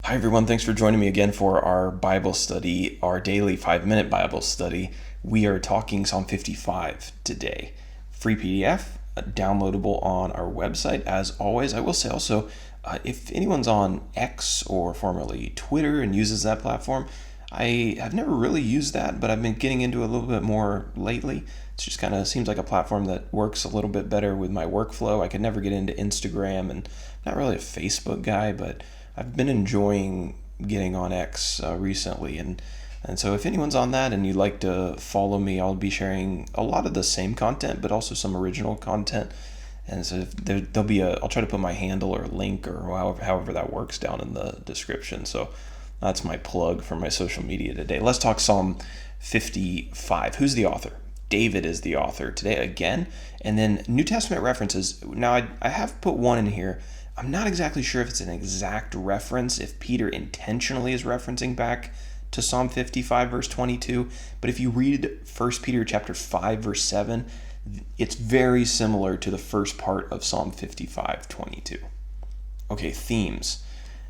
Hi, everyone. Thanks for joining me again for our Bible study, our daily 5-minute Bible study. We are talking Psalm 55 today. Free PDF, downloadable on our website. As always, I will say also, if anyone's on X or formerly Twitter and uses that platform, I have never really used that, but I've been getting into it a little bit more lately. It just kind of seems like a platform that works a little bit better with my workflow. I could never get into Instagram, and I'm not really a Facebook guy, but I've been enjoying getting on X recently, and so if anyone's on that and you'd like to follow me, I'll be sharing a lot of the same content, but also some original content. And so there'll be I'll try to put my handle or link or however that works down in the description. So that's my plug for my social media today. Let's talk Psalm 55. Who's the author? David is the author today again. And then New Testament references. Now, I have put one in here. I'm not exactly sure if it's an exact reference, if Peter intentionally is referencing back to Psalm 55, verse 22. But if you read 1 Peter chapter 5, verse 7, it's very similar to the first part of Psalm 55, 22. Okay, themes.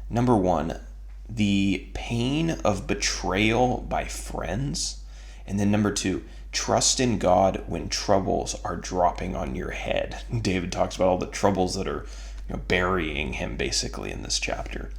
Number one, the pain of betrayal by friends. And then number two, trust in God when troubles are dropping on your head. David talks about all the troubles that are burying him basically in this chapter.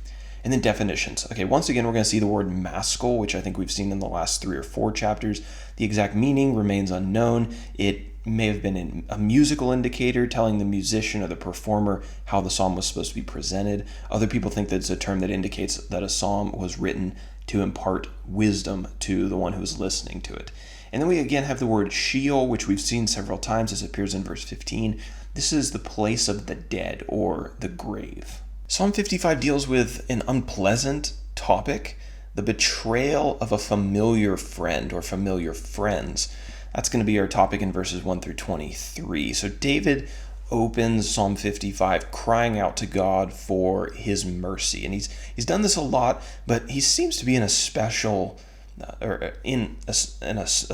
And then definitions. Okay, once again, we're going to see the word maskil, which I think we've seen in the last 3 or 4 chapters. The exact meaning remains unknown. It may have been a musical indicator telling the musician or the performer how the psalm was supposed to be presented. Other people think that it's a term that indicates that a psalm was written to impart wisdom to the one who is listening to it. And then we again have the word Sheol, which we've seen several times as it appears in verse 15. This is the place of the dead, or the grave. Psalm 55 deals with an unpleasant topic, the betrayal of a familiar friend or familiar friends. That's going to be our topic in verses 1 through 23. So David opens Psalm 55 crying out to God for his mercy. And he's done this a lot, but he seems to be in a special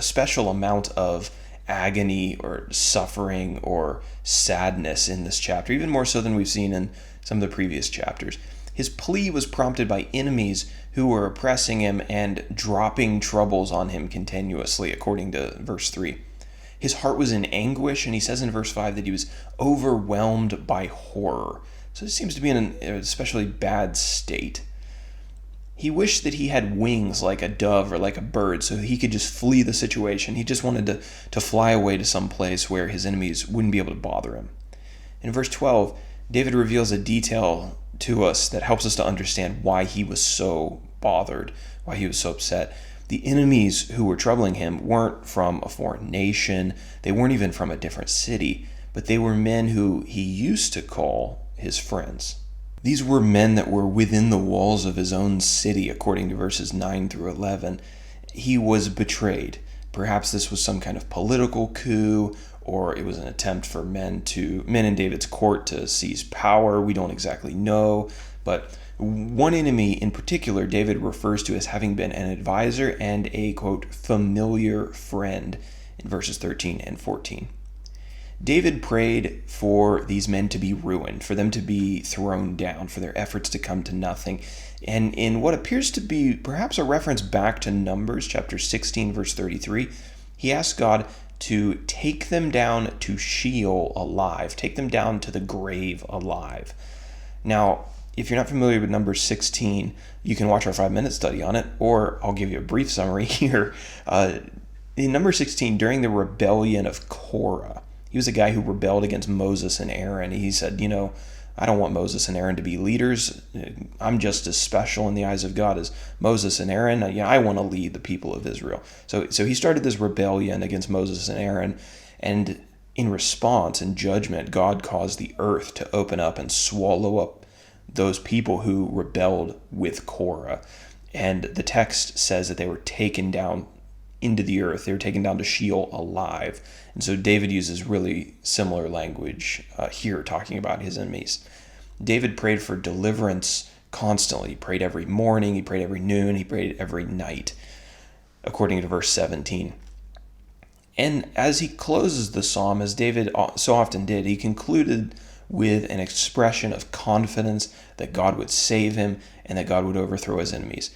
special amount of agony or suffering or sadness in this chapter, even more so than we've seen in some of the previous chapters. His plea was prompted by enemies who were oppressing him and dropping troubles on him continuously, according to verse 3. His heart was in anguish, and he says in verse 5 that he was overwhelmed by horror. So he seems to be in an especially bad state. He wished that he had wings like a dove or like a bird so he could just flee the situation. He just wanted to fly away to some place where his enemies wouldn't be able to bother him. In verse 12, David reveals a detail to us that helps us to understand why he was so bothered, why he was so upset. The enemies who were troubling him weren't from a foreign nation. They weren't even from a different city, but they were men who he used to call his friends. These were men that were within the walls of his own city, according to verses 9 through 11. He was betrayed. Perhaps this was some kind of political coup, or it was an attempt for men in David's court to seize power. We don't exactly know. But one enemy in particular, David refers to as having been an advisor and a, quote, familiar friend in verses 13 and 14. David prayed for these men to be ruined, for them to be thrown down, for their efforts to come to nothing. And in what appears to be perhaps a reference back to Numbers chapter 16, verse 33, he asked God to take them down to Sheol alive, take them down to the grave alive. Now, if you're not familiar with Numbers 16, you can watch our 5-minute study on it, or I'll give you a brief summary here. In Numbers 16, during the rebellion of Korah, he was a guy who rebelled against Moses and Aaron. He said, I don't want Moses and Aaron to be leaders. I'm just as special in the eyes of God as Moses and Aaron. I want to lead the people of Israel. So he started this rebellion against Moses and Aaron. And in response and judgment, God caused the earth to open up and swallow up those people who rebelled with Korah. And the text says that they were taken down into the earth. They were taken down to Sheol alive. And so David uses really similar language here, talking about his enemies. David prayed for deliverance constantly. He prayed every morning, he prayed every noon, he prayed every night, according to verse 17. And as he closes the psalm, as David so often did, he concluded with an expression of confidence that God would save him and that God would overthrow his enemies.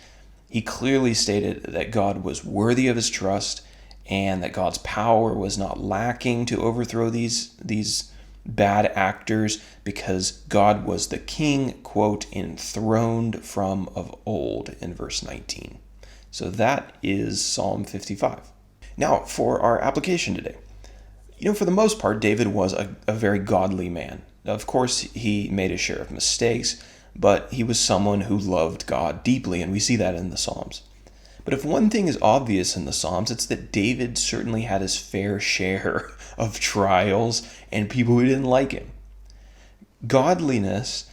He clearly stated that God was worthy of his trust and that God's power was not lacking to overthrow these bad actors, because God was the king, quote, enthroned from of old, in verse 19. So that is Psalm 55. Now, for our application today. For the most part, David was a very godly man. Of course, he made his share of mistakes, but he was someone who loved God deeply, and we see that in the Psalms. But if one thing is obvious in the Psalms, it's that David certainly had his fair share of trials and people who didn't like him. Godliness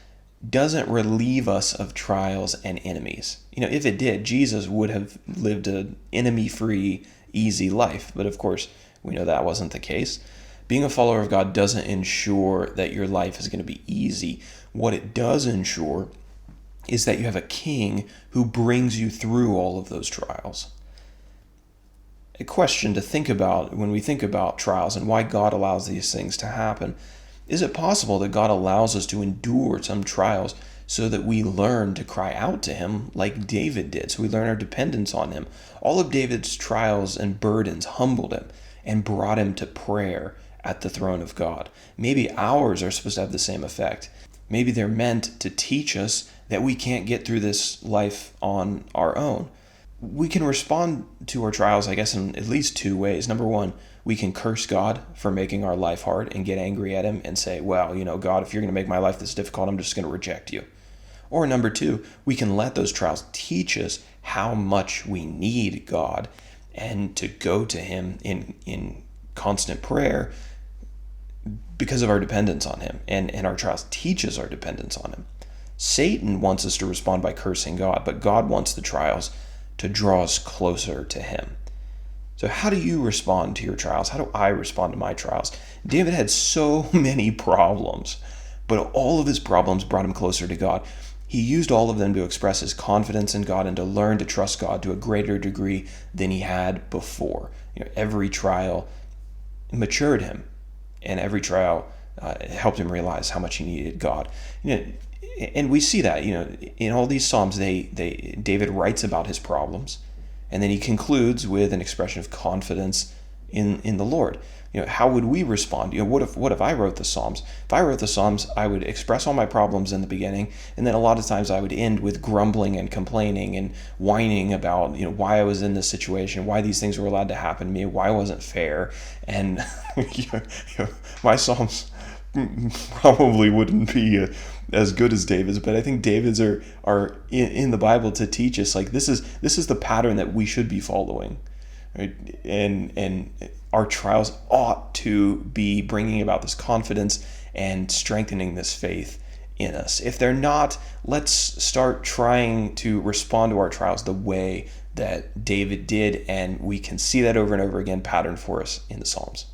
doesn't relieve us of trials and enemies. If it did, Jesus would have lived an enemy-free, easy life. But of course, we know that wasn't the case. Being a follower of God doesn't ensure that your life is going to be easy. What it does ensure is that you have a king who brings you through all of those trials. A question to think about when we think about trials and why God allows these things to happen. Is it possible that God allows us to endure some trials so that we learn to cry out to him like David did, so we learn our dependence on him? All of David's trials and burdens humbled him and brought him to prayer at the throne of God. Maybe ours are supposed to have the same effect. Maybe they're meant to teach us that we can't get through this life on our own. We can respond to our trials, I guess, in at least two ways. Number one, we can curse God for making our life hard and get angry at him and say, well, God, if you're going to make my life this difficult, I'm just going to reject you. Or number two, we can let those trials teach us how much we need God and to go to him in constant prayer because of our dependence on him. And our trials teach us our dependence on him. Satan wants us to respond by cursing God, but God wants the trials to draw us closer to him. So how do you respond to your trials? How do I respond to my trials? David had so many problems, but all of his problems brought him closer to God. He used all of them to express his confidence in God and to learn to trust God to a greater degree than he had before. Every trial matured him, and every trial helped him realize how much he needed God. And we see that, in all these Psalms, David writes about his problems, and then he concludes with an expression of confidence in the Lord. How would we respond? What if I wrote the Psalms? If I wrote the Psalms, I would express all my problems in the beginning, and then a lot of times I would end with grumbling and complaining and whining about why I was in this situation, why these things were allowed to happen to me, why it wasn't fair, and my Psalms probably wouldn't be as good as David's, but I think David's are in the Bible to teach us this is the pattern that we should be following, right? And our trials ought to be bringing about this confidence and strengthening this faith in us. If they're not, let's start trying to respond to our trials the way that David did, and we can see that over and over again patterned for us in the Psalms.